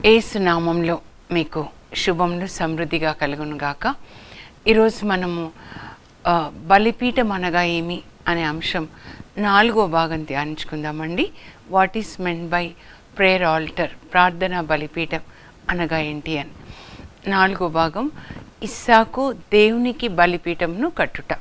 యేసు నామంలో మీకు శుభములు సమృద్ధిగా కలుగునుగాక. ఈరోజు మనము బలిపీఠం అనగా ఏమి అనే అంశం 4వ భాగం ధ్యానించుకుందామండి. What is meant by prayer altar, ప్రార్థనా బలిపీఠం అనగా ఏంటి అని. 4వ భాగం ఇస్సాకు దేవునికి బలిపీఠంను కట్టుట.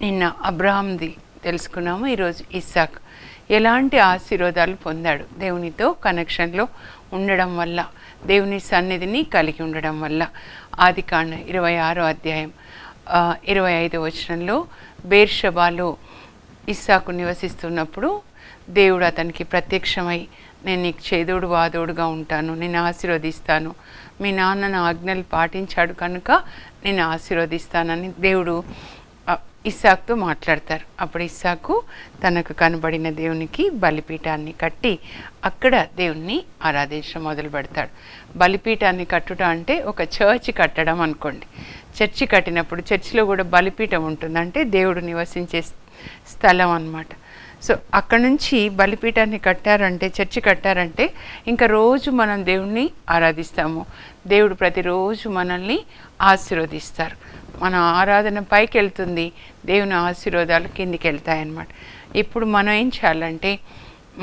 నిన్న అబ్రహాంది తెలుసుకున్నాము. ఈరోజు ఇస్సాక్ ఎలాంటి ఆశీర్వాదాలు పొందాడు దేవునితో కనెక్షన్లో ఉండడం వల్ల, దేవుని సన్నిధిని కలిగి ఉండడం వల్ల. ఆదికాండ 26వ అధ్యాయం 25వ వచనంలో బేర్షబాలో ఇస్సాకు నివసిస్తున్నప్పుడు దేవుడు అతనికి ప్రత్యక్షమై, నేను నీకు చేదోడు వాదోడుగా ఉంటాను, నేను ఆశీర్వదిస్తాను, మీ నాన్న నా ఆజ్ఞలు పాటించాడు కనుక నేను ఆశీర్వదిస్తానని దేవుడు ఇస్సాకుతో మాట్లాడతారు. అప్పుడు ఇస్సాకు తనకు కనబడిన దేవునికి బలిపీఠాన్ని కట్టి అక్కడ దేవుణ్ణి ఆరాధించడం మొదలు పెడతాడు. బలిపీఠాన్ని కట్టుట అంటే ఒక చర్చి కట్టడం అనుకోండి. చర్చి కట్టినప్పుడు చర్చిలో కూడా బలిపీఠం ఉంటుంది, అంటే దేవుడు నివసించే స్థలం అన్నమాట. సో అక్కడ నుంచి బలిపీఠాన్ని కట్టారంటే, చర్చి కట్టారంటే ఇంకా రోజు మనం దేవుణ్ణి ఆరాధిస్తాము. దేవుడు ప్రతిరోజు మనల్ని ఆశీర్వదిస్తారు. మన ఆరాధన పైకి వెళ్తుంది, దేవుని ఆశీర్వాదాలు కిందికి వెళ్తాయన్నమాట. ఇప్పుడు మనం ఏం చేయాలంటే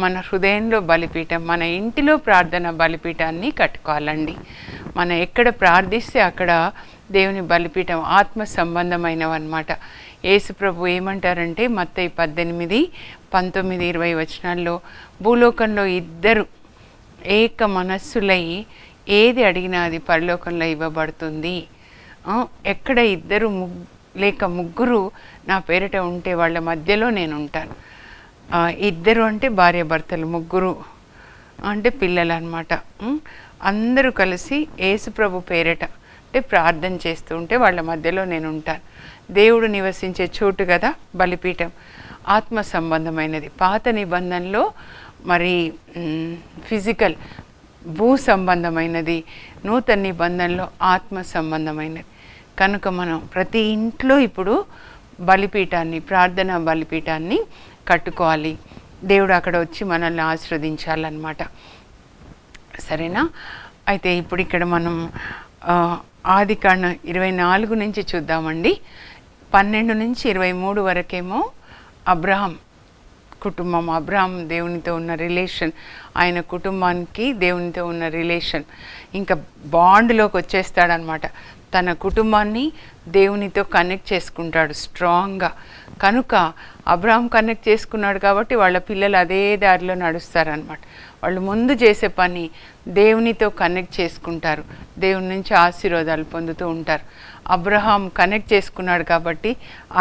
మన హృదయంలో బలిపీఠం, మన ఇంటిలో ప్రార్థన బలిపీఠాన్ని కట్టుకోవాలండి. మనం ఎక్కడ ప్రార్థిస్తే అక్కడ దేవుని బలిపీఠం ఆత్మ సంబంధమైనవన్నమాట. యేసు ప్రభు ఏమంటారంటే మత్తయి 18, 19, 20 వచనాల్లో, భూలోకంలో ఇద్దరు ఏక మనస్సులై ఏది అడిగినా అది పరలోకంలో ఇవ్వబడుతుంది. ఎక్కడ ఇద్దరు లేక ముగ్గురు నా పేరిట ఉంటే వాళ్ళ మధ్యలో నేను ఉంటాను. ఇద్దరు అంటే భార్య భర్తలు, ముగ్గురు అంటే పిల్లలు అన్నమాట. అందరూ కలిసి యేసు ప్రభు పేరిట అంటే ప్రార్థన చేస్తూ ఉంటే వాళ్ళ మధ్యలో నేను ఉంటాను. దేవుడు నివసించే చోటు కదా బలిపీఠం, ఆత్మ సంబంధమైనది. పాత నిబంధనలో మరి ఫిజికల్ భూ సంబంధమైనది, నూతన నిబంధనలో ఆత్మ సంబంధమైనది. కనుక మనం ప్రతి ఇంట్లో ఇప్పుడు బలిపీఠాన్ని, ప్రార్థనా బలిపీఠాన్ని కట్టుకోవాలి. దేవుడు అక్కడ వచ్చి మనల్ని ఆశీర్వదించాలన్నమాట. సరేనా? అయితే ఇప్పుడు ఇక్కడ మనం ఆదికాండ 24 నుంచి చూద్దామండి. 12 నుంచి 23 వరకేమో అబ్రహాం కుటుంబం, అబ్రహాం దేవునితో ఉన్న రిలేషన్, ఆయన కుటుంబానికి దేవునితో ఉన్న రిలేషన్ ఇంకా బాండ్లోకి వచ్చేస్తాడనమాట. తన కుటుంబాన్ని దేవునితో కనెక్ట్ చేసుకుంటాడు స్ట్రాంగ్గా. కనుక అబ్రహాం కనెక్ట్ చేసుకున్నాడు కాబట్టి వాళ్ళ పిల్లలు అదే దారిలో నడుస్తారనమాట. వాళ్ళు ముందు చేసే పని దేవునితో కనెక్ట్ చేసుకుంటారు, దేవుని నుంచి ఆశీర్వాదాలు పొందుతూ ఉంటారు. అబ్రహాం కనెక్ట్ చేసుకున్నాడు కాబట్టి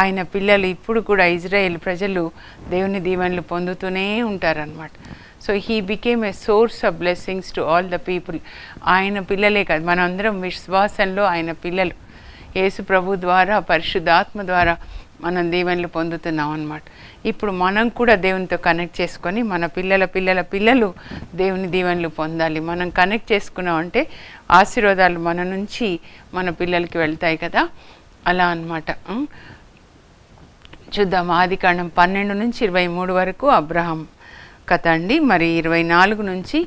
ఆయన పిల్లలు ఇప్పుడు కూడా ఇజ్రాయేల్ ప్రజలు దేవుని దీవెనలు పొందుతూనే ఉంటారనమాట. So he became a source of blessings to all the people. ఆయన పిల్లలే కాదు, మనందరం విశ్వాసంలో ఆయన పిల్లలు. యేసు ప్రభు ద్వారా, పరిశుద్ధాత్మ ద్వారా మనం దీవెనలు పొందుతున్నాం అన్నమాట. ఇప్పుడు మనం కూడా దేవునితో కనెక్ట్ చేసుకొని మన పిల్లల పిల్లల పిల్లలు దేవుని దీవెనలు పొందాలి. మనం కనెక్ట్ చేసుకున్నాం అంటే ఆశీర్వాదాలు మన నుంచి మన పిల్లలకి వెళ్తాయి కదా, అలా అన్నమాట. చూద్దాం. ఆదికాండం 12 నుంచి 23 వరకు అబ్రహాం కథ అండి. మరి 24 నుంచి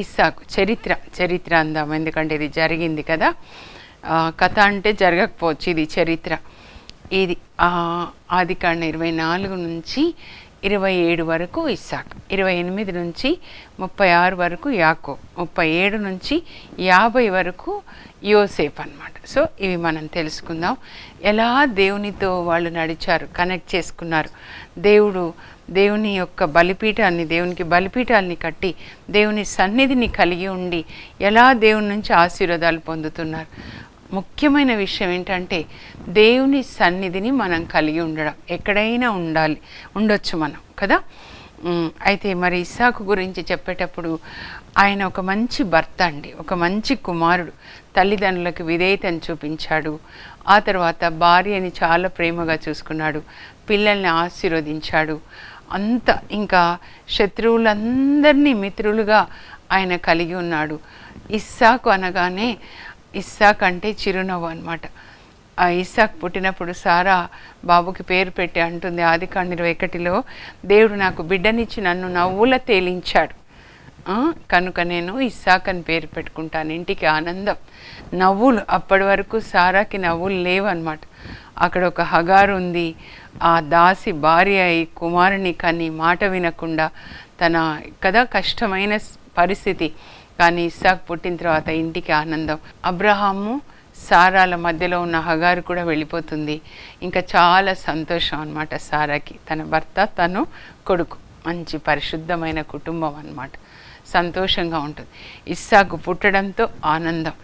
ఇస్సాకు చరిత్ర అందాం, ఎందుకంటే ఇది జరిగింది కదా. కథ అంటే జరగకపోవచ్చు, ఇది చరిత్ర. ఇది ఆదికాండ 24 నుంచి 27 వరకు ఇస్సాకు, 28 నుంచి 36 వరకు యాకోబు, 37 నుంచి 50 వరకు యోసేపు అన్నమాట. సో ఇవి మనం తెలుసుకుందాం. ఎలా దేవునితో వాళ్ళు నడిచారు, కనెక్ట్ చేసుకున్నారు. దేవుని యొక్క బలిపీఠాన్ని, దేవునికి బలిపీఠాన్ని కట్టి దేవుని సన్నిధిని కలిగి ఉండి ఎలా దేవుని నుంచి ఆశీర్వాదాలు పొందుతున్నారు. ముఖ్యమైన విషయం ఏంటంటే దేవుని సన్నిధిని మనం కలిగి ఉండడం. ఎక్కడైనా ఉండొచ్చు మనం కదా. అయితే మరి ఇస్సాకు గురించి చెప్పేటప్పుడు ఆయన ఒక మంచి భర్త అండి, ఒక మంచి కుమారుడు. తల్లిదండ్రులకు విధేయతను చూపించాడు. ఆ తర్వాత భార్యని చాలా ప్రేమగా చూసుకున్నాడు, పిల్లల్ని ఆశీర్వదించాడు. అంత ఇంకా శత్రువులందరినీ మిత్రులుగా ఆయన కలిగి ఉన్నాడు. ఇస్సాకు అనగానే ఇస్సాక్ అంటే చిరునవ్వు అనమాట. ఆ ఇస్సాక్ పుట్టినప్పుడు సారా బాబుకి పేరు పెట్టి అంటుంది ఆదికాండం 21లో, దేవుడు నాకు బిడ్డనిచ్చి నన్ను నవ్వుల తేలించాడు, కనుక నేను ఇస్సాక్ అని పేరు పెట్టుకుంటాను. ఇంటికి ఆనందం, నవ్వులు. అప్పటి వరకు సారాకి నవ్వులు లేవన్నమాట. అక్కడ ఒక హగారు ఉంది, ఆ దాసి భార్య అయి కుమారుని కని మాట వినకుండా తన కదా కష్టమైన పరిస్థితి. కానీ ఇస్సాక్ పుట్టిన తర్వాత ఇంటికి ఆనందం. అబ్రహాము సారాల మధ్యలో ఉన్న హగారు కూడా వెళ్ళిపోతుంది. ఇంకా చాలా సంతోషం అన్నమాట సారాకి. తన భర్త, తను కొడుకు, మంచి పరిశుద్ధమైన కుటుంబం అన్నమాట. సంతోషంగా ఉంటుంది. ఇస్సాకు పుట్టడంతో ఆనందం.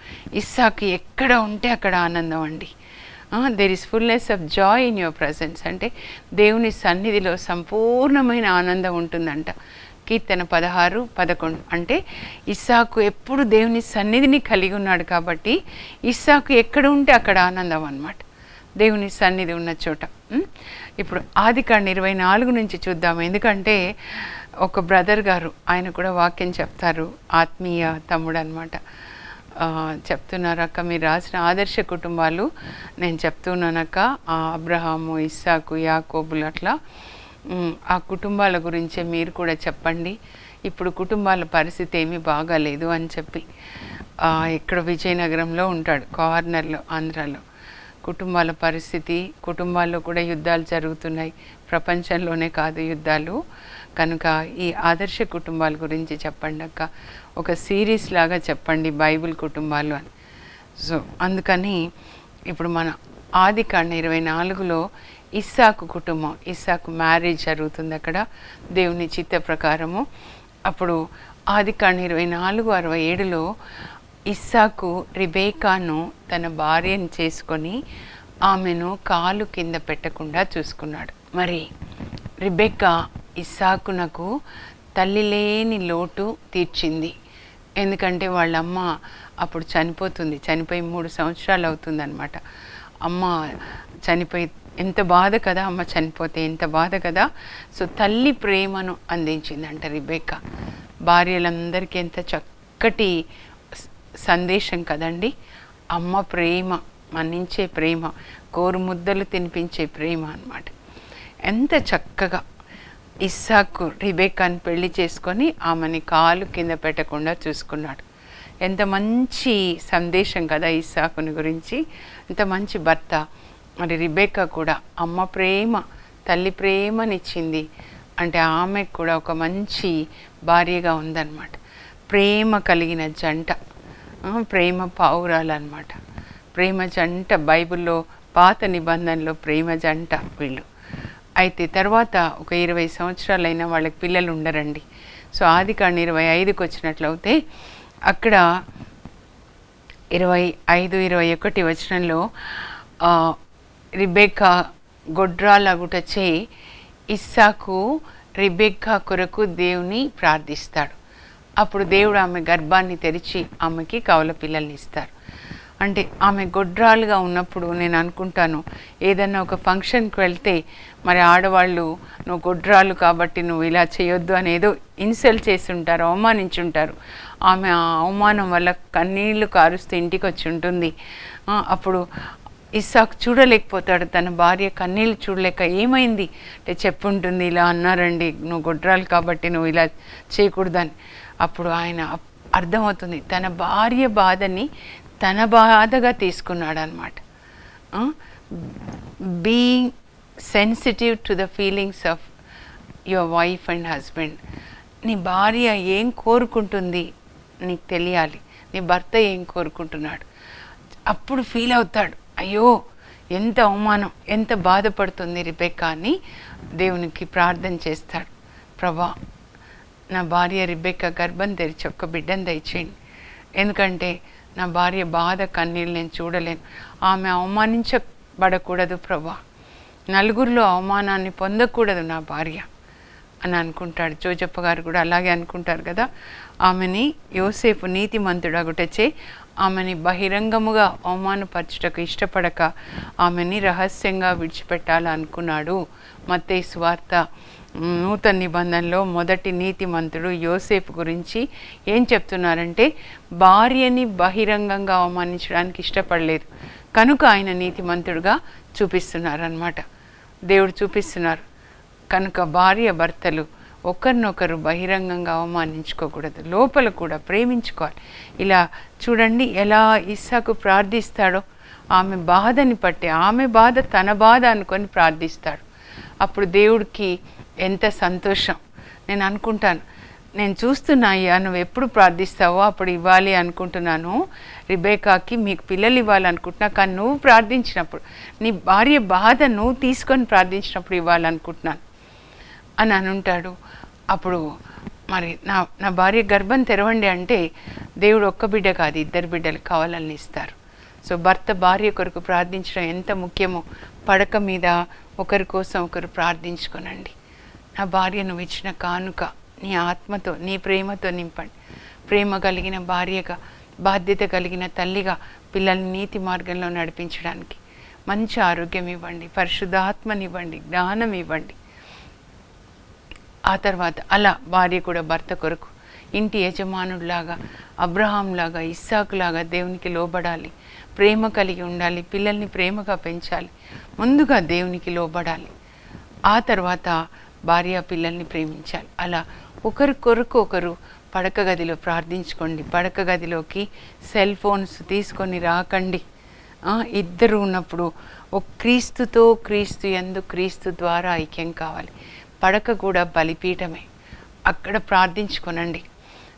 ఇస్సాకు ఎక్కడ ఉంటే అక్కడ ఆనందం అండి. There is fullness of Joy in your presence. అంటే దేవుని సన్నిధిలో సంపూర్ణమైన ఆనందం ఉంటుందంట. కీర్తన 16:11. అంటే ఇస్సాకు ఎప్పుడు దేవుని సన్నిధిని కలిగి ఉన్నాడు కాబట్టి ఇస్సాకు ఎక్కడ ఉంటే అక్కడ ఆనందం అన్నమాట, దేవుని సన్నిధి ఉన్న చోట. ఇప్పుడు ఆదికాండం 24 నుంచి చూద్దాం. ఎందుకంటే ఒక బ్రదర్ గారు ఆయన కూడా వాక్యం చెప్తారు, ఆత్మీయ తమ్ముడు అనమాట. చెప్తున్నారు, అక్క మీరు రాసిన ఆదర్శ కుటుంబాలు నేను చెప్తున్నానక్క, అబ్రహాము, ఇస్సాకు, యాకోబులు, అట్లా ఆ కుటుంబాల గురించే మీరు కూడా చెప్పండి. ఇప్పుడు కుటుంబాల పరిస్థితి ఏమీ బాగాలేదు అని చెప్పి. ఇక్కడ విజయనగరంలో ఉంటాడు, కార్నర్లో, ఆంధ్రాలో. కుటుంబాల పరిస్థితి, కుటుంబాల్లో కూడా యుద్ధాలు జరుగుతున్నాయి, ప్రపంచంలోనే కాదు యుద్ధాలు. కనుక ఈ ఆదర్శ కుటుంబాల గురించి చెప్పండి అక్క, ఒక సిరీస్ లాగా చెప్పండి బైబిల్ కుటుంబాలు అని. సో అందుకని ఇప్పుడు మన ఆదికాండం 24లో ఇస్సాకు కుటుంబం, ఇస్సాకు మ్యారేజ్ జరుగుతుంది అక్కడ దేవుని చిత్త ప్రకారము. అప్పుడు ఆదికాండం 24:67లో ఇస్సాకు రిబేకాను తన భార్యను చేసుకొని ఆమెను కాలు కింద పెట్టకుండా చూసుకున్నాడు. మరి రిబెక్కా ఇస్సాకునకు తల్లి లేని లోటు తీర్చింది. ఎందుకంటే వాళ్ళమ్మ అప్పుడు చనిపోతుంది, చనిపోయి 3 సంవత్సరాలు అవుతుందన్నమాట. అమ్మ చనిపోయి ఎంత బాధ కదా, అమ్మ చనిపోతే ఎంత బాధ కదా. సో తల్లి ప్రేమను అందించిందంట రిబెక్కా. భార్యలందరికీ ఎంత చక్కటి సందేశం కదండి. అమ్మ ప్రేమ, మన్నించే ప్రేమ, కోరు ముద్దలు తినిపించే ప్రేమ అన్నమాట. ఎంత చక్కగా ఇస్సాకు రిబెక్కాని పెళ్లి చేసుకొని ఆమెని కాలు కింద పెట్టకుండా చూసుకున్నాడు. ఎంత మంచి సందేశం కదా ఇస్సాకుని గురించి, ఎంత మంచి భర్త. మరి రిబెక్కా కూడా అమ్మ ప్రేమ, తల్లి ప్రేమనిచ్చింది. అంటే ఆమెకు కూడా ఒక మంచి భార్యగా ఉందన్నమాట. ప్రేమ కలిగిన జంట, ప్రేమ పావురాలు అన్నమాట. ప్రేమ జంట బైబిల్లో పాత నిబంధనలో ప్రేమ జంట వీళ్ళు. అయితే తర్వాత ఒక 20 సంవత్సరాలైనా వాళ్ళకి పిల్లలు ఉండరండి. సో ఆదికాండం 25కి వచ్చినట్లయితే అక్కడ 25-21 వచనంలో రిబెక్కా గొడ్రాలగుటచే ఇస్సాకు రిబెక్కా కొరకు దేవుని ప్రార్థిస్తాడు. అప్పుడు దేవుడు ఆమె గర్భాన్ని తెరిచి ఆమెకి కవల పిల్లల్ని ఇస్తారు. అంటే ఆమె గొడ్రాలుగా ఉన్నప్పుడు నేను అనుకుంటాను, ఏదన్నా ఒక ఫంక్షన్కి వెళ్తే మరి ఆడవాళ్ళు నువ్వు గొడ్రాలు కాబట్టి నువ్వు ఇలా చేయొద్దు అనేదో ఇన్సల్ట్ చేసి ఉంటారు, అవమానించుంటారు. ఆమె ఆ అవమానం వల్ల కన్నీళ్లు కారుస్తూ ఇంటికి వచ్చి ఉంటుంది. అప్పుడు ఇస్సాకు చూడలేకపోతాడు, తన భార్య కన్నీళ్ళు చూడలేక ఏమైంది అంటే చెప్పుంటుంది, ఇలా అన్నారండి, నువ్వు గొడ్రాలు కాబట్టి నువ్వు ఇలా చేయకూడదని. అప్పుడు ఆయన అర్థమవుతుంది, తన భార్య బాధని తన బాధగా తీసుకున్నాడు అనమాట. Being sensitive to the feelings of your wife and husband. నీ భార్య ఏం కోరుకుంటుంది నీకు తెలియాలి, నీ భర్త ఏం కోరుకుంటున్నాడు. అప్పుడు ఫీల్ అవుతాడు, అయ్యో ఎంత అవమానం, ఎంత బాధపడుతుంది రిబెక్కా అని దేవునికి ప్రార్థన చేస్తాడు. ప్రభా, నా భార్య రిబెక్కా గర్భం తెరిచి ఒక్క బిడ్డను దయచేయండి. ఎందుకంటే నా భార్య బాధ కన్నీళ్ళు నేను చూడలేను, ఆమె అవమానించబడకూడదు ప్రభా, నలుగురిలో అవమానాన్ని పొందకూడదు నా భార్య అని అనుకుంటాడు. జోజప్ప గారు కూడా అలాగే అనుకుంటారు కదా. ఆమెని యోసేపు నీతిమంతుడగుటచే ఆమెని బహిరంగముగా అవమానపరచుటకు ఇష్టపడక ఆమెని రహస్యంగా విడిచిపెట్టాలనుకున్నాడు. మత్తయి సువార్త నూతన నిబంధనలో మొదటి నీతిమంతుడు యోసేపు గురించి ఏం చెప్తున్నారంటే, భార్యని బహిరంగంగా అవమానించడానికి ఇష్టపడలేదు కనుక ఆయన నీతిమంతుడుగా చూపిస్తున్నారన్నమాట. దేవుడు చూపిస్తున్నారు కనుక భార్య భర్తలు ఒకరినొకరు బహిరంగంగా అవమానించుకోకూడదు, లోపల కూడా ప్రేమించుకోవాలి. ఇలా చూడండి ఎలా ఇస్సాకు ప్రార్థిస్తాడో, ఆమె బాధని పట్టి, ఆమె బాధ తన బాధ అనుకొని ప్రార్థిస్తాడు. అప్పుడు దేవుడికి ఎంత సంతోషం. నేను అనుకుంటాను, నేను చూస్తున్నా అయ్యా నువ్వు ఎప్పుడు ప్రార్థిస్తావో అప్పుడు ఇవ్వాలి అనుకుంటున్నాను, రిబేకాకి మీకు పిల్లలు ఇవ్వాలనుకుంటున్నా, కానీ నువ్వు ప్రార్థించినప్పుడు నీ భార్య బాధ నువ్వు తీసుకొని ప్రార్థించినప్పుడు ఇవ్వాలనుకుంటున్నాను అని అనుంటాడు. అప్పుడు మరి నా భార్య గర్భం తెరవండి అంటే దేవుడు ఒక్క బిడ్డ కాదు 2 బిడ్డలు కావాలని ఇస్తారు. సో భర్త భార్య కొరకు ప్రార్థించడం ఎంత ముఖ్యమో, పడక మీద ఒకరి కోసం ఒకరు ప్రార్థించుకోనండి. నా భార్య నువ్వు ఇచ్చిన కానుక నీ ఆత్మతో నీ ప్రేమతో నింపండి. ప్రేమ కలిగిన భార్యగా, బాధ్యత కలిగిన తల్లిగా పిల్లల్ని నీతి మార్గంలో నడిపించడానికి మంచి ఆరోగ్యం ఇవ్వండి, పరిశుద్ధాత్మనివ్వండి, జ్ఞానం ఇవ్వండి. ఆ తర్వాత అలా భార్య కూడా భర్త కొరకు ఇంటి యజమానుడిలాగా, అబ్రహాంలాగా, ఇస్సాకులాగా దేవునికి లోబడాలి, ప్రేమ కలిగి ఉండాలి, పిల్లల్ని ప్రేమగా పెంచాలి, ముందుగా దేవునికి లోబడాలి, ఆ తర్వాత భార్య పిల్లల్ని ప్రేమించాలి. అలా ఒకరి కొరకు ఒకరు పడక గదిలో ప్రార్థించుకోండి. పడక గదిలోకి సెల్ ఫోన్స్ తీసుకొని రాకండి. ఇద్దరు ఉన్నప్పుడు ఒక క్రీస్తుతో, క్రీస్తు యందు, క్రీస్తు ద్వారా ఐక్యం కావాలి. పడక కూడా బలిపీఠమే, అక్కడ ప్రార్థించుకొనండి.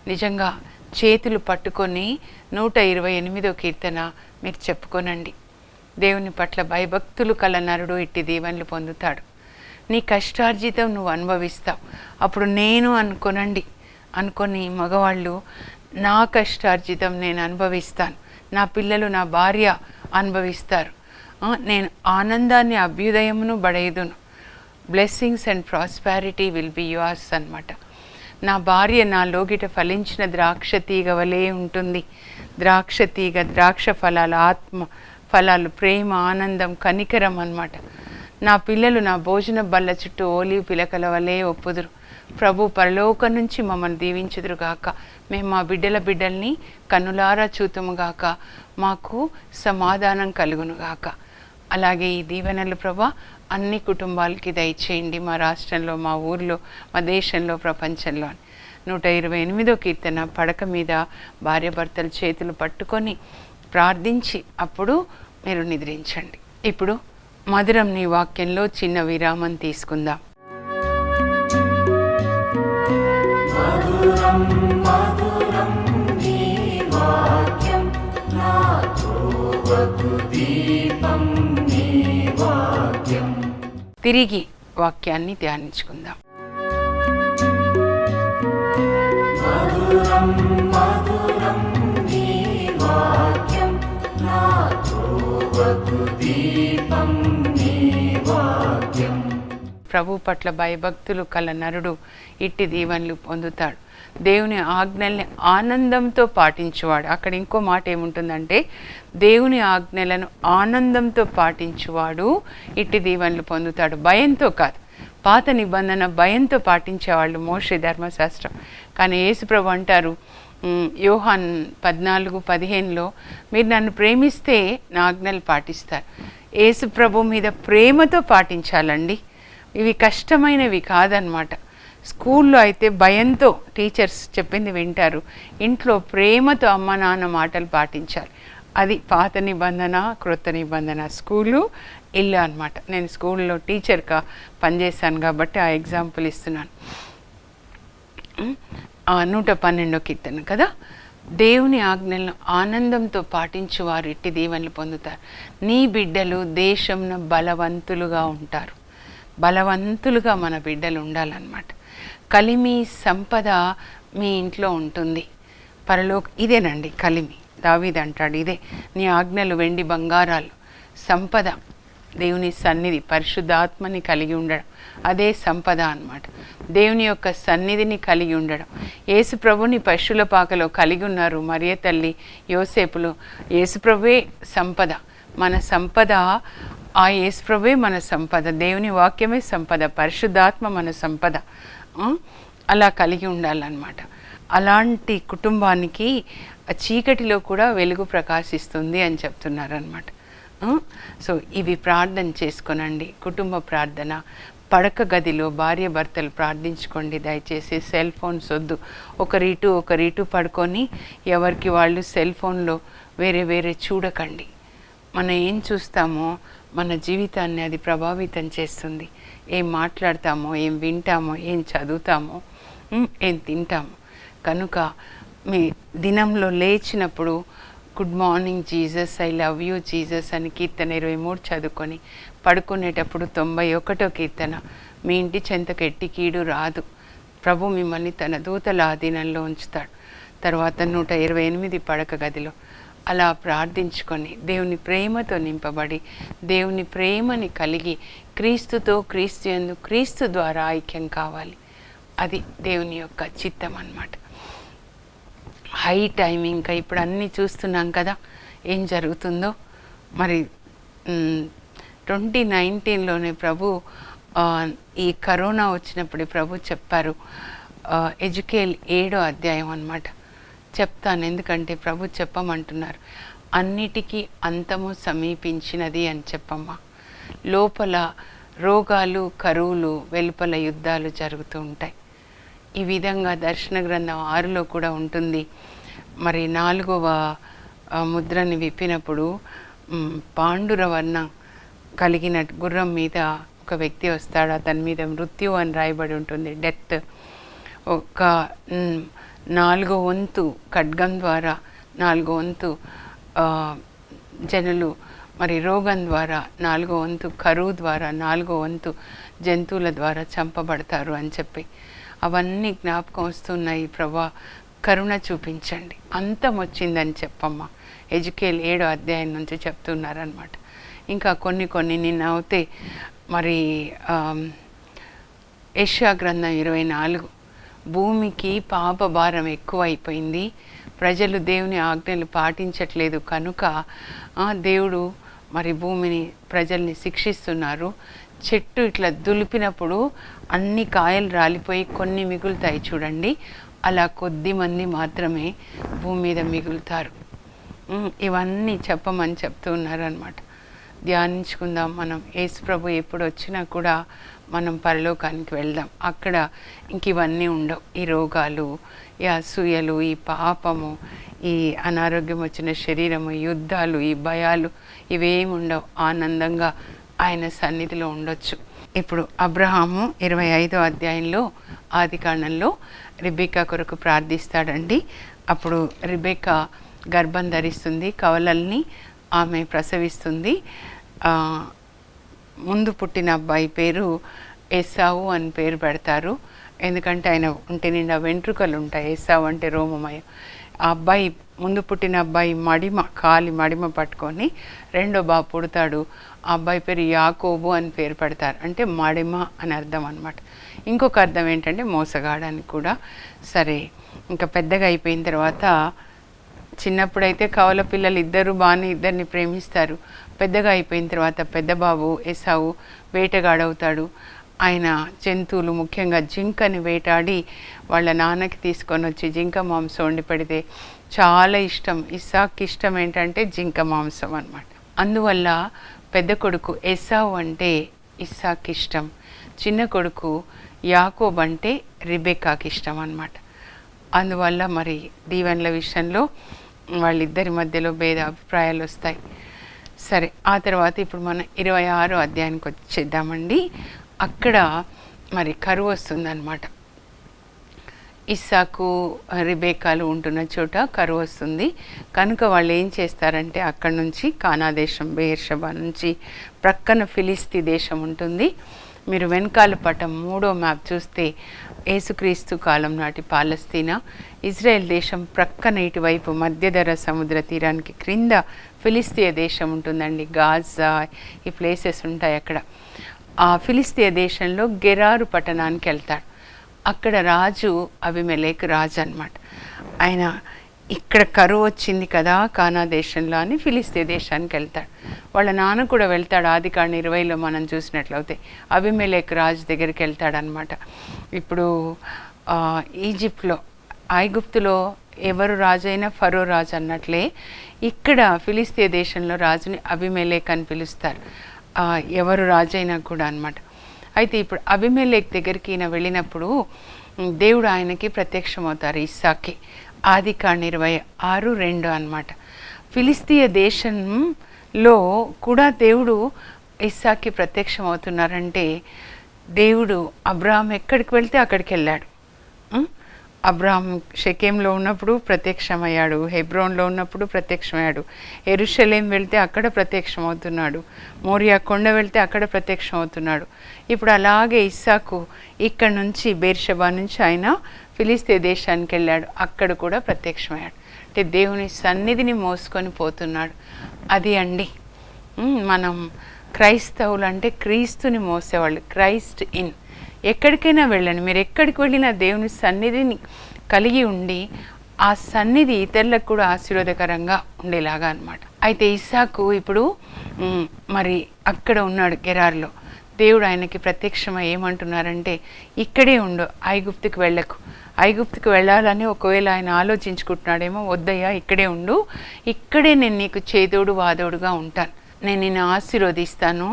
నిజంగా చేతులు పట్టుకొని 128వ కీర్తన మీరు చెప్పుకొనండి. దేవుని పట్ల భయభక్తులు కల నరుడు ఇట్టి దీవెనలు పొందుతాడు. నీ కష్టార్జితం నువ్వు అనుభవిస్తావు. అప్పుడు నేను అనుకొని మగవాళ్ళు నా కష్టార్జితం నేను అనుభవిస్తాను, నా పిల్లలు నా భార్య అనుభవిస్తారు, నేను ఆనందాన్ని అభ్యుదయమును బడేదును, blessings and prosperity will be yours అన్నమాట. నా భార్య నా లోగిట ఫలించిన ద్రాక్ష తీగ వలె ఉంటుంది. ద్రాక్ష తీగ, ద్రాక్ష ఫలాలు, ఆత్మ ఫలాలు, ప్రేమ, ఆనందం, కనికరం అన్నమాట. నా పిల్లలు నా భోజన బల్ల చుట్టూ ఓలివ్ పిలకల వలె ఒప్పుదురు. ప్రభు పరలోకం నుంచి మమ్మల్ని దీవించుదురుగాక. మేము మా బిడ్డల్ని కన్నులారా చూతుముగాక. మాకు సమాధానం కలుగునుగాక. అలాగే ఈ దీవెనలు ప్రభా అన్ని కుటుంబాలకి దయచేయండి. మా రాష్ట్రంలో, మా ఊర్లో, మా దేశంలో, ప్రపంచంలో. 128వ కీర్తన పడక మీద భార్యాభర్తలు చేతులు పట్టుకొని ప్రార్థించి అప్పుడు మీరు నిద్రించండి. ఇప్పుడు మధురం నీ వాక్యంలో చిన్న విరామం తీసుకుందాం. తిరిగి వాక్యాన్ని ధ్యానించుకుందాం. ప్రభు పట్ల భయభక్తులు కల నరుడు ఇట్టి దీవెనలు పొందుతాడు. దేవుని ఆజ్ఞల్ని ఆనందంతో పాటించువాడు. అక్కడ ఇంకో మాట ఏముంటుందంటే, దేవుని ఆజ్ఞలను ఆనందంతో పాటించువాడు ఇట్టి దీవెనలు పొందుతాడు. భయంతో కాదు. పాత నిబంధన భయంతో పాటించేవాళ్ళు మోషే ధర్మశాస్త్రం. కానీ యేసుప్రభు అంటారు యోహాన్ 14:15 మీరు నన్ను ప్రేమిస్తే నా ఆజ్ఞలు పాటిస్తారు. యేసుప్రభు మీద ప్రేమతో పాటించాలండి. ఇవి కష్టమైనవి కాదనమాట. స్కూల్లో అయితే భయంతో టీచర్స్ చెప్పింది వింటారు. ఇంట్లో ప్రేమతో అమ్మ నాన్న మాటలు పాటించాలి. అది పాత నిబంధన, క్రొత్త నిబంధన. స్కూలు, ఇల్లు అనమాట. నేను స్కూల్లో టీచర్గా పనిచేశాను కాబట్టి ఆ ఎగ్జాంపుల్ ఇస్తున్నాను. 112వ కీర్తన కదా, దేవుని ఆజ్ఞలను ఆనందంతో పాటించు వారు ఇట్టి దీవెనలు పొందుతారు. నీ బిడ్డలు దేశంన బలవంతులుగా ఉంటారు. బలవంతులుగా మన బిడ్డలు ఉండాలన్నమాట. కలిమి సంపద మీ ఇంట్లో ఉంటుంది. ఇదేనండి కలిమి. దావీదు అంటాడు, ఇదే నీ ఆజ్ఞలు వెండి బంగారాలు. సంపద దేవుని సన్నిధి, పరిశుద్ధాత్మని కలిగి ఉండడం, అదే సంపద అన్నమాట. దేవుని యొక్క సన్నిధిని కలిగి ఉండడం. యేసు ప్రభుని పశువుల పాకలో కలిగి ఉన్నారు మరియ తల్లి, యోసేపులు. యేసు ప్రభువే సంపద. మన సంపద ఆ యేసుప్రభువే మన సంపద, దేవుని వాక్యమే సంపద, పరిశుద్ధాత్మ మన సంపద. అలా కలిగి ఉండాలన్నమాట. అలాంటి కుటుంబానికి చీకటిలో కూడా వెలుగు ప్రకాశిస్తుంది అని చెప్తున్నారనమాట. సో ఇవి ప్రార్థన చేసుకోనండి. కుటుంబ ప్రార్థన, పడక గదిలో భార్య భర్తలు ప్రార్థించుకోండి. దయచేసి సెల్ ఫోన్స్ వద్దు. ఒకరిటు పడుకొని ఎవరికి వాళ్ళు సెల్ ఫోన్లో వేరే వేరే చూడకండి. మనం ఏం చూస్తామో మన జీవితాన్ని అది ప్రభావితం చేస్తుంది. ఏం మాట్లాడతామో, ఏం వింటామో, ఏం చదువుతామో, ఏం తింటామో. కనుక మీ దినంలో లేచినప్పుడు good morning Jesus, I love you Jesus అని కీర్తన 23 చదువుకొని పడుకునేటప్పుడు 91వ కీర్తన, మీ ఇంటి చెంతకు ఎట్టి కీడు రాదు, ప్రభు మిమ్మల్ని తన దూతల ఆధీనంలో ఉంచుతాడు. తర్వాత 128 పడక గదిలో అలా ప్రార్థించుకొని దేవుని ప్రేమతో నింపబడి దేవుని ప్రేమని కలిగి క్రీస్తుతో, క్రీస్తు యందు, క్రీస్తు ద్వారా ఐక్యం కావాలి. అది దేవుని యొక్క చిత్తం అన్నమాట. హై టైం ఇంకా ఇప్పుడు అన్నీ చూస్తున్నాం కదా ఏం జరుగుతుందో. మరి 2019లోనే ప్రభు ఈ కరోనా వచ్చినప్పుడు ప్రభు చెప్పారు, ఎజెకియెల్ 7వ అధ్యాయం అన్నమాట. చెప్తాను, ఎందుకంటే ప్రభు చెప్పమంటున్నారు. అన్నిటికీ అంతము సమీపించినది అని చెప్పమ్మా. లోపల రోగాలు, కరువులు, వెలుపల యుద్ధాలు జరుగుతూ ఉంటాయి. ఈ విధంగా దర్శన గ్రంథం 6లో కూడా ఉంటుంది. మరి 4వ ముద్రని విప్పినప్పుడు పాండురవర్ణం కలిగిన గుర్రం మీద ఒక వ్యక్తి వస్తాడు. అతని మీద మృత్యు అని రాయబడి ఉంటుంది, డెత్. ఒక 4వ వంతు ఖడ్గం ద్వారా, 4వ వంతు జనులు మరి రోగం ద్వారా, 4వ వంతు కరువు ద్వారా, 4వ వంతు జంతువుల ద్వారా చంపబడతారు అని చెప్పి అవన్నీ జ్ఞాపకం వస్తున్నాయి. ప్రభా కరుణ చూపించండి, అంతం వచ్చిందని చెప్పమ్మా. ఎజెకియెల్ 7వ అధ్యాయం నుంచి చెప్తున్నారనమాట. ఇంకా కొన్ని నిన్న అవుతే మరి యెషయా గ్రంథం 24, భూమికి పాప భారం ఎక్కువైపోయింది, ప్రజలు దేవుని ఆజ్ఞలు పాటించట్లేదు కనుక దేవుడు మరి భూమిని, ప్రజల్ని శిక్షిస్తున్నారు. చెట్టు ఇట్లా దులిపినప్పుడు అన్ని కాయలు రాలిపోయి కొన్ని మిగులుతాయి చూడండి, అలా కొద్ది మంది మాత్రమే భూమి మీద మిగులుతారు. ఇవన్నీ చెప్పమని చెప్తూ ఉన్నారనమాట. ధ్యానించుకుందాం మనం. యేసు ప్రభు ఎప్పుడు వచ్చినా కూడా మనం పరలోకానికి వెళ్దాం. అక్కడ ఇంక ఇవన్నీ ఉండవు. ఈ రోగాలు, ఈ అసూయలు, ఈ పాపము, ఈ అనారోగ్యం వచ్చిన శరీరము, యుద్ధాలు, ఈ భయాలు ఇవేమి ఉండవు. ఆనందంగా ఆయన సన్నిధిలో ఉండొచ్చు. ఇప్పుడు అబ్రహాము 25వ అధ్యాయంలో ఆదికాండంలో రిబెకా కొరకు ప్రార్థిస్తాడండి. అప్పుడు రిబెకా గర్భం ధరిస్తుంది, కవలల్ని ఆమె ప్రసవిస్తుంది. ముందు పుట్టిన అబ్బాయి పేరు ఏసావు అని పేరు పెడతారు. ఎందుకంటే ఆయన ఒంటి నిండా వెంట్రుకలు ఉంటాయి. ఏసావు అంటే రోమమయం. ఆ అబ్బాయి, ముందు పుట్టిన అబ్బాయి కాలి మడిమ పట్టుకొని రెండో బాబు పుడతాడు. ఆ అబ్బాయి పేరు యాకోబు అని పేరు పెడతారు. అంటే మడిమ అని అర్థం అనమాట. ఇంకొక అర్థం ఏంటంటే మోసగాడని కూడా. సరే, ఇంకా పెద్దగా అయిపోయిన తర్వాత, చిన్నప్పుడైతే కవల పిల్లలు ఇద్దరు బాగానే ఇద్దరిని ప్రేమిస్తారు. పెద్దగా అయిపోయిన తర్వాత పెద్ద బాబు ఏసావు వేటగాడవుతాడు. ఆయన జంతువులు, ముఖ్యంగా జింకని వేటాడి వాళ్ళ నాన్నకి తీసుకొని వచ్చి జింక మాంసం వండి పెడితే చాలా ఇష్టం. ఇస్సాక్కి ఇష్టం ఏంటంటే జింక మాంసం అన్నమాట. అందువల్ల పెద్ద కొడుకు ఏసావు అంటే ఇస్సాక్కి ఇష్టం, చిన్న కొడుకు యాకోబు అంటే రిబెకాకి ఇష్టం అన్నమాట. అందువల్ల మరి దీవెనల విషయంలో వాళ్ళిద్దరి మధ్యలో భేద అభిప్రాయాలు వస్తాయి. సరే, ఆ తర్వాత ఇప్పుడు మనం 26వ అధ్యాయానికి వచ్చేద్దామండి. అక్కడ మరి కరువు వస్తుందన్నమాట. ఇస్సాకు, రిబేకాలు ఉంటున్న చోట కరువు వస్తుంది. కనుక వాళ్ళు ఏం చేస్తారంటే అక్కడి నుంచి కానా దేశం, బెయేర్షెబా నుంచి ప్రక్కన ఫిలిస్తీ దేశం ఉంటుంది. మీరు వెనకాల పటం 3వ మ్యాప్ చూస్తే యేసుక్రీస్తు కాలం నాటి పాలస్తీనా, ఇజ్రాయెల్ దేశం ప్రక్కన ఇటువైపు మధ్యధర సముద్ర తీరానికి క్రింద ఫిలిస్తీయ దేశం ఉంటుందండి. గాజా, ఈ ప్లేసెస్ ఉంటాయి అక్కడ. ఆ ఫిలిస్తీయ దేశంలో గెరారు పట్టణానికి వెళ్తాడు. అక్కడ రాజు అబీమెలెకు రాజు అన్నమాట. ఆయన ఇక్కడ కరువు వచ్చింది కదా కానా దేశంలో అని ఫిలిస్తే దేశానికి వెళ్తాడు. వాళ్ళ నాన్న కూడా వెళ్తాడు. ఆదికాండం 20లో మనం చూసినట్లయితే అబీమెలెకు రాజు దగ్గరికి వెళ్తాడనమాట. ఇప్పుడు ఈజిప్ట్లో ఐగుప్తులో ఎవరు రాజు అయినా ఫరో రాజు అన్నట్లే ఇక్కడ ఫిలిస్తే దేశంలో రాజుని అబీమెలెకు అని పిలుస్తారు. ఎవరు రాజు అయినా కూడా అనమాట. అయితే ఇప్పుడు అబీమెలెకు దగ్గరికి ఈయన వెళ్ళినప్పుడు దేవుడు ఆయనకి ప్రత్యక్షమవుతారు ఇస్సాకి. ఆదికాండం 26:2 అన్నమాట. ఫిలిస్తీయ దేశంలో కూడా దేవుడు ఇస్సాకి ప్రత్యక్షమవుతున్నారంటే దేవుడు అబ్రాహాం ఎక్కడికి వెళ్తే అక్కడికి వెళ్ళాడు. అబ్రాహాం షెకెంలో ఉన్నప్పుడు ప్రత్యక్షమయ్యాడు, హెబ్రోన్లో ఉన్నప్పుడు ప్రత్యక్షమయ్యాడు, యెరూషలేం వెళ్తే అక్కడ ప్రత్యక్షమవుతున్నాడు, మోరియా కొండ వెళ్తే అక్కడ ప్రత్యక్షమవుతున్నాడు. ఇప్పుడు అలాగే ఇస్సాకు ఇక్కడ నుంచి బేర్షెబా నుంచి ఆయన ఫిలిస్తే దేశానికి వెళ్ళాడు, అక్కడ కూడా ప్రత్యక్షమయ్యాడు. అంటే దేవుని సన్నిధిని మోసుకొని పోతున్నాడు. అది అండి మనం క్రైస్తవులు అంటే క్రీస్తుని మోసేవాళ్ళు. Christ in. ఎక్కడికైనా వెళ్ళండి, మీరు ఎక్కడికి వెళ్ళినా దేవుని సన్నిధిని కలిగి ఉండి ఆ సన్నిధి ఇతరులకు కూడా ఆశీర్వాదకరంగా ఉండేలాగా అనమాట. అయితే ఇస్సాకు ఇప్పుడు మరి అక్కడ ఉన్నాడు గెరార్లో. దేవుడు ఆయనకి ప్రత్యక్షమై ఏమంటున్నారంటే ఇక్కడే ఉండు, ఐగుప్తుకి వెళ్ళకు. ఐగుప్తుకి వెళ్ళాలని ఒకవేళ ఆయన ఆలోచించుకుంటున్నాడేమో, వద్దయ్యా ఇక్కడే ఉండు, ఇక్కడే నేను నీకు చేదోడు వాదోడుగా ఉంటాను, నేను నిన్ను ఆశీర్వదిస్తాను,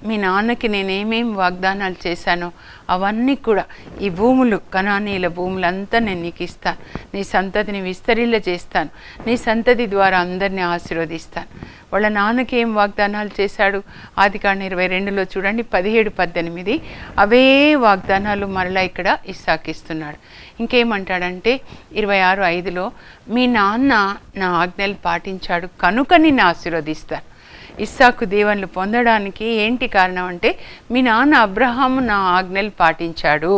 మీ నాన్నకి నేనేమేమి వాగ్దానాలు చేశానో అవన్నీ కూడా ఈ భూములు కనానీయుల భూములంతా నేను నీకు ఇస్తాను, నీ సంతతిని విస్తరిల్ల చేస్తాను, నీ సంతతి ద్వారా అందరినీ ఆశీర్వదిస్తాను. వాళ్ళ నాన్నకి ఏం వాగ్దానాలు చేశాడు? ఆదికాండం 22లో చూడండి 17-18 అవే వాగ్దానాలు మరలా ఇక్కడ ఇస్సాకిస్తున్నాడు. ఇంకేమంటాడంటే 26:5లో మీ నాన్న నా ఆజ్ఞలు పాటించాడు కనుక నిన్ను ఆశీర్వదిస్తాను. ఇస్సాకు దీవెనలు పొందడానికి ఏంటి కారణం అంటే మీ నాన్న అబ్రహాము నా ఆజ్ఞలు పాటించాడు,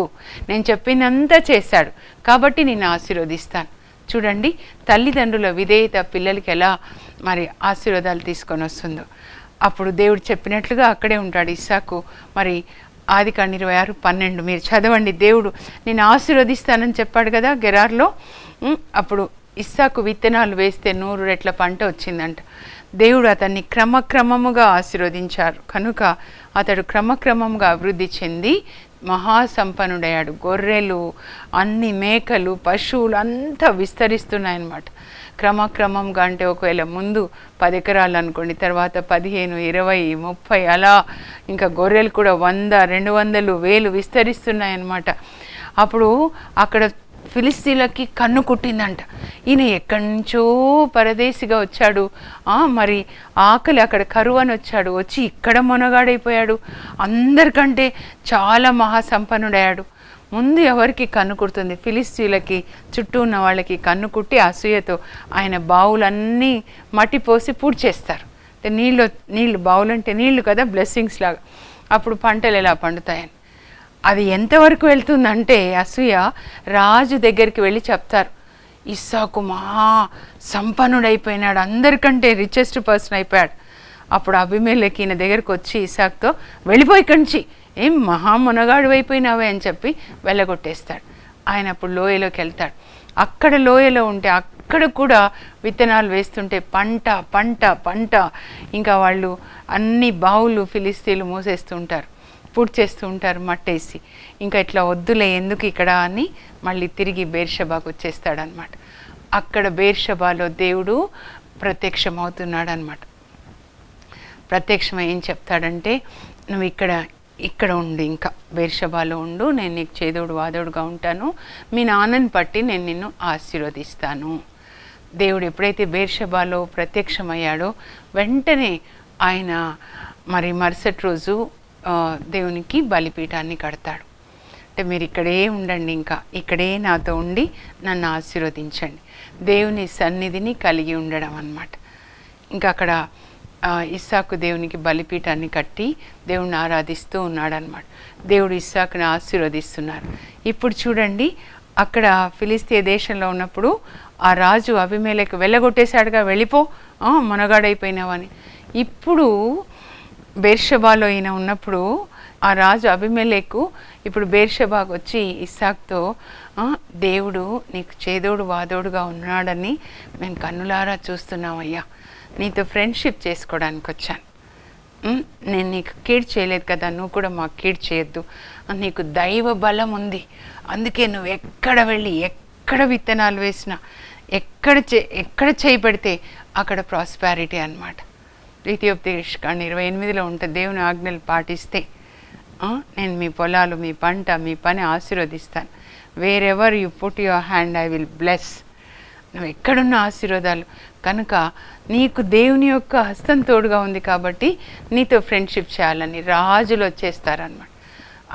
నేను చెప్పినంత చేశాడు కాబట్టి నిన్ను ఆశీర్వదిస్తాను. చూడండి తల్లిదండ్రుల విధేయత పిల్లలకి ఎలా మరి ఆశీర్వాదాలు తీసుకొని వస్తుందో. అప్పుడు దేవుడు చెప్పినట్లుగా అక్కడే ఉంటాడు ఇస్సాకు. మరి ఆదికాండం 26:12 మీరు చదవండి. దేవుడు నేను ఆశీర్వదిస్తానని చెప్పాడు కదా గెరార్లో. అప్పుడు ఇస్సాకు విత్తనాలు వేస్తే 100 రెట్ల పంట వచ్చిందంట. దేవుడు అతన్ని క్రమక్రమముగా ఆశీర్వదించారు కనుక అతడు క్రమక్రమంగా అభివృద్ధి చెంది మహాసంపన్నుడయ్యాడు. గొర్రెలు, అన్ని మేకలు, పశువులు అంతా విస్తరిస్తున్నాయన్నమాట. క్రమక్రమంగా అంటే ఒకవేళ ముందు 10 ఎకరాలు అనుకోండి, తర్వాత 15, 20, 30 అలా ఇంకా గొర్రెలు కూడా 100, 200, 1000 విస్తరిస్తున్నాయన్నమాట. అప్పుడు అక్కడ ఫిలిస్తీన్లకి కన్ను కుట్టిందంట. ఈయన ఎక్కడి నుంచో పరదేశిగా వచ్చాడు, మరి ఆకలి అక్కడ కరువు అని వచ్చాడు, వచ్చి ఇక్కడ మొనగాడైపోయాడు, అందరికంటే చాలా మహాసంపన్నుడయ్యాడు. ముందు ఎవరికి కన్ను కుడుతుంది? ఫిలిస్తీన్లకి, చుట్టూ ఉన్న వాళ్ళకి కన్ను కుట్టి అసూయతో ఆయన బావులన్నీ మట్టి పోసి పూడ్చేస్తారు. అంటే నీళ్ళు బావులంటే నీళ్లు కదా, బ్లెస్సింగ్స్ లాగా. అప్పుడు పంటలు ఎలా పండుతాయని. అది ఎంతవరకు వెళ్తుందంటే అసూయ రాజు దగ్గరికి వెళ్ళి చెప్తారు ఇస్సాకు మహా సంపన్నుడైపోయినాడు, అందరికంటే రిచెస్ట్ పర్సన్ అయిపోయాడు. అప్పుడు అబీమెలెకు ఈయన దగ్గరికి వచ్చి ఇస్సాకుతో వెళ్ళిపోయి ఇక్కడి నుంచి, ఏం మహామునగాడు అయిపోయినావే అని చెప్పి వెళ్ళగొట్టేస్తాడు. ఆయన అప్పుడు లోయలోకి వెళ్తాడు. అక్కడ లోయలో ఉంటే అక్కడ కూడా విత్తనాలు వేస్తుంటే పంట పంట పంట, ఇంకా వాళ్ళు అన్ని బావులు ఫిలిస్తీన్లు మూసేస్తుంటారు, పూర్తి చేస్తూ ఉంటారు మట్టేసి. ఇంకా ఇట్లా వద్దులే ఎందుకు ఇక్కడ అని మళ్ళీ తిరిగి బేర్షెబాకు వచ్చేస్తాడనమాట. అక్కడ బేర్షెబాలో దేవుడు ప్రత్యక్షమవుతున్నాడు అనమాట. ప్రత్యక్షం ఏం చెప్తాడంటే నువ్వు ఇక్కడ ఉండు, ఇంకా బేర్షెబాలో ఉండు, నేను నీకు చేదోడు వాదోడుగా ఉంటాను, మీ నాన్నని బట్టి నేను నిన్ను ఆశీర్వదిస్తాను. దేవుడు ఎప్పుడైతే బేర్షెబాలో ప్రత్యక్షమయ్యాడో వెంటనే ఆయన మరి మరుసటి రోజు దేవునికి బలిపీఠాన్ని కడతాడు. అంటే మీరు ఇక్కడే ఉండండి, ఇంకా ఇక్కడే నాతో ఉండి నన్ను ఆశీర్వదించండి, దేవుని సన్నిధిని కలిగి ఉండడం అన్నమాట. ఇంకా అక్కడ ఇస్సాకు దేవునికి బలిపీఠాన్ని కట్టి దేవుణ్ణి ఆరాధిస్తూ ఉన్నాడనమాట. దేవుడు ఇస్సాకుని ఆశీర్వదిస్తున్నారు. ఇప్పుడు చూడండి అక్కడ ఫిలిస్తీయ దేశంలో ఉన్నప్పుడు ఆ రాజు అబీమెలెకు వెళ్ళగొట్టేశాడుగా, వెళ్ళిపో మొనగాడైపోయినావని. ఇప్పుడు బేర్షెబాలో ఈయన ఉన్నప్పుడు ఆ రాజు అబీమెలెకు ఇప్పుడు బేర్షెబాకు వచ్చి ఇస్సాకుతో, దేవుడు నీకు చేదోడు వాదోడుగా ఉన్నాడని మేము కన్నులారా చూస్తున్నామయ్యా, నీతో ఫ్రెండ్షిప్ చేసుకోవడానికి వచ్చాను. నేను నీకు కీడు చేయలేదు కదా, నువ్వు కూడా మాకు కీడు చేయొద్దు. నీకు దైవ బలం ఉంది, అందుకే నువ్వు ఎక్కడ వెళ్ళి ఎక్కడ విత్తనాలు వేసినా ఎక్కడ చేయబడితే అక్కడ ప్రాస్పారిటీ అన్నమాట. ద్వితీయోపదేశకాండం 28లో ఉంటుంది, దేవుని ఆజ్ఞలు పాటిస్తే నేను మీ పొలాలు, మీ పంట, మీ పని ఆశీర్వదిస్తాను. Wherever you put your hand I will bless. నువ్వు ఎక్కడున్న ఆశీర్వాదాలు. కనుక నీకు దేవుని యొక్క హస్తం తోడుగా ఉంది కాబట్టి నీతో ఫ్రెండ్షిప్ చేయాలని రాజులు వచ్చేస్తారనమాట.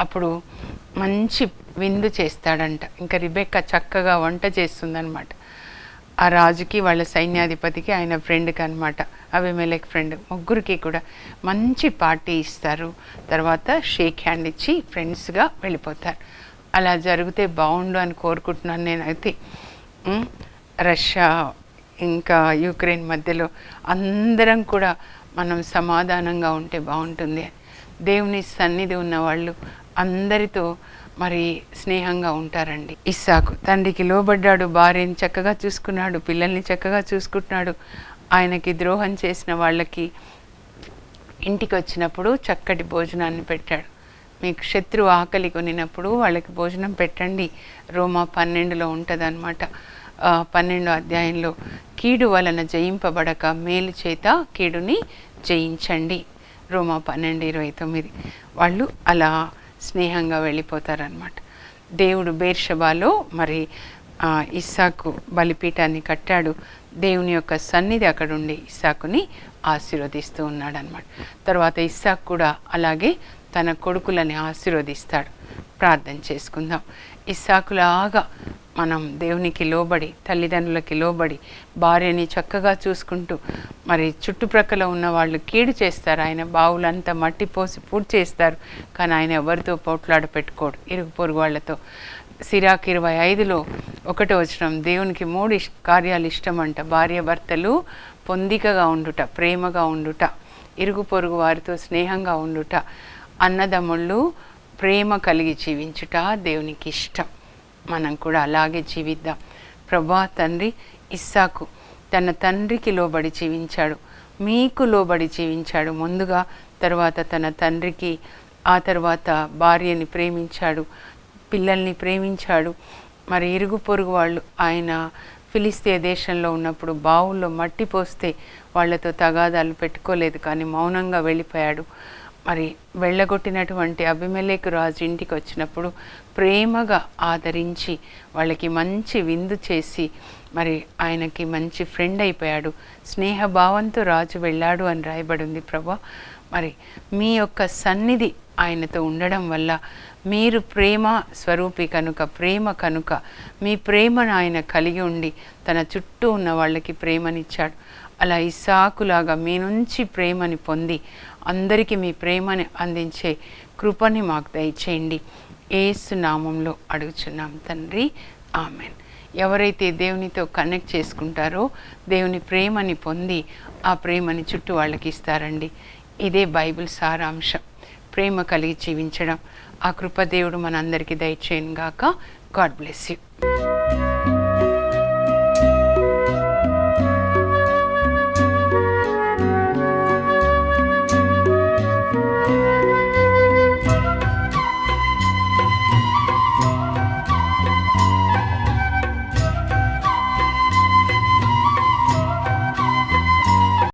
అప్పుడు మంచి విందు చేస్తాడంట. ఇంకా రిబెక్క చక్కగా వంట చేస్తుందనమాట. ఆ రాజుకి, వాళ్ళ సైన్యాధిపతికి, ఆయన ఫ్రెండ్కి అనమాట, అబీమెలెకు ఫ్రెండ్, ముగ్గురికి కూడా మంచి పార్టీ ఇస్తారు. తర్వాత షేక్ హ్యాండ్ ఇచ్చి ఫ్రెండ్స్గా వెళ్ళిపోతారు. అలా జరిగితే బాగుండు అని కోరుకుంటున్నాను నేనైతే. రష్యా ఇంకా యుక్రెయిన్ మధ్యలో అందరం కూడా మనం సమాధానంగా ఉంటే బాగుంటుంది. దేవుని సన్నిధి ఉన్న వాళ్ళు అందరితో మరి స్నేహంగా ఉంటారండి. ఇస్సాకు తండ్రికి లోబడ్డాడు, భార్యని చక్కగా చూసుకున్నాడు, పిల్లల్ని చక్కగా చూసుకుంటున్నాడు. ఆయనకి ద్రోహం చేసిన వాళ్ళకి ఇంటికి వచ్చినప్పుడు చక్కటి భోజనాన్ని పెట్టాడు. మీకు శత్రువు ఆకలి కొనినప్పుడు వాళ్ళకి భోజనం పెట్టండి. రోమా 12లో ఉంటుంది అనమాట. 12వ అధ్యాయంలో కీడు వలన జయింపబడక మేలు చేత కీడుని జయించండి. రోమా 12:29. వాళ్ళు అలా స్నేహంగా వెళ్ళిపోతారనమాట. దేవుడు బేర్షెబాలో మరి ఇస్సాకు బలిపీఠాన్ని కట్టాడు. దేవుని యొక్క సన్నిధి అక్కడుండి ఇస్సాకుని ఆశీర్వదిస్తూ ఉన్నాడనమాట. తర్వాత ఇస్సాకు కూడా అలాగే తన కొడుకులని ఆశీర్వదిస్తాడు. ప్రార్థన చేసుకుందాం. ఇస్సాకులాగా మనం దేవునికి లోబడి, తల్లిదండ్రులకి లోబడి, భార్యని చక్కగా చూసుకుంటూ, మరి చుట్టుప్రక్కల ఉన్న వాళ్ళు కీడు చేస్తారు. ఆయన బావులంతా మట్టి పోసి పూర్తి చేస్తారు, కానీ ఆయన ఎవరితో పోట్లాడ పెట్టుకోడు, ఇరుగు పొరుగు వాళ్ళతో. సిరాకు 25లో 1వ వచనం, దేవునికి 3 కార్యాలు ఇష్టమంట: భార్య భర్తలు పొందికగా ఉండుట, ప్రేమగా ఉండుట, ఇరుగు పొరుగు వారితో స్నేహంగా ఉండుట, అన్నదమ్ముళ్ళు ప్రేమ కలిగి జీవించుట దేవునికి ఇష్టం. మనం కూడా అలాగే జీవిద్దాం. ప్రభా తండ్రి, ఇస్సాకు తన తండ్రికి లోబడి జీవించాడు, మీకు లోబడి జీవించాడు ముందుగా, తర్వాత తన తండ్రికి, ఆ తర్వాత భార్యని ప్రేమించాడు, పిల్లల్ని ప్రేమించాడు. మరి ఇరుగు పొరుగు వాళ్ళు, ఆయన ఫిలిస్తీయ దేశంలో ఉన్నప్పుడు బావుల్లో మట్టి పోస్తే వాళ్ళతో తగాదాలు పెట్టుకోలేదు, కానీ మౌనంగా వెళ్ళిపోయాడు. మరి వెళ్ళగొట్టినటువంటి అబీమెలెకు రాజు ఇంటికి వచ్చినప్పుడు ప్రేమగా ఆదరించి వాళ్ళకి మంచి విందు చేసి మరి ఆయనకి మంచి ఫ్రెండ్ అయిపోయాడు. స్నేహభావంతో రాజు వెళ్ళాడు అని రాయబడి ఉంది. ప్రభా, మరి మీ యొక్క సన్నిధి ఆయనతో ఉండడం వల్ల, మీరు ప్రేమ స్వరూపి కనుక, ప్రేమ కనుక మీ ప్రేమను ఆయన కలిగి ఉండి తన చుట్టూ ఉన్న వాళ్ళకి ప్రేమనిచ్చాడు. అలా ఇస్సాకులాగా మీ నుంచి ప్రేమని పొంది అందరికీ మీ ప్రేమని అందించే కృపని మాకు దయచేయండి. యేసు నామంలో అడుగుచున్నాం తండ్రి, ఆమెన్. ఎవరైతే దేవునితో కనెక్ట్ చేసుకుంటారో దేవుని ప్రేమని పొంది ఆ ప్రేమని చుట్టూ వాళ్ళకి ఇస్తారండి. ఇదే బైబిల్ సారాంశం. ప్రేమ కలిగి జీవించడం. ఆ కృప దేవుడు మనందరికీ దయచేయను గాక. God bless you.